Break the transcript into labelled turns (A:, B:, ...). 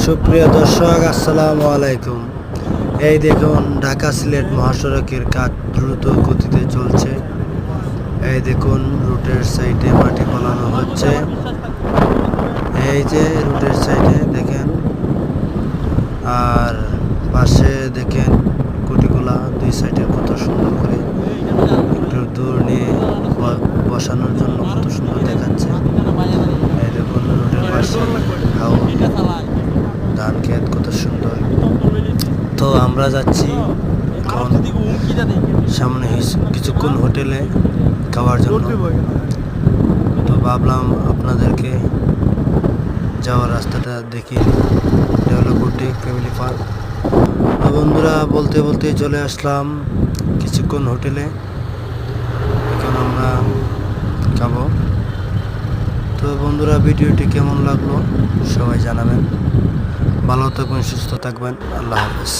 A: সুপ্রিয় দর্শক, আসসালামু আলাইকুম। এই দেখুন, ঢাকা সিলেট মহাসড়কের কাজ দ্রুত গতিতে চলছে। এই দেখুন, রুটের সাইডে মাটি ফলানো হচ্ছে। এই যে রুটের সাইডে দেখেন, আর পাশে দেখেন কুটিগুলা দুই সাইডে কত সুন্দর করে একটু দূর নিয়ে বসানোর জন্য কত সুন্দর দেখাচ্ছে। এই দেখুন, রুটের পাশে ধান ক্ষেত কত সুন্দর। তো আমরা যাচ্ছি এখন সামনে কিছুক্ষণ হোটেলে খাওয়ার জন্য। তো ভাবলাম আপনাদেরকে যাওয়ার রাস্তাটা দেখি। এটা হলো বুটিক ফ্যামিলি পার্ক। তো বন্ধুরা, বলতে বলতে চলে আসলাম কিছুক্ষণ হোটেলে। এখন আমরা খাবো। তো বন্ধুরা, ভিডিওটি কেমন লাগলো সবাই জানাবেন। ভালো থাকবেন, সুস্থ থাকবেন। আল্লাহ হাফেজ।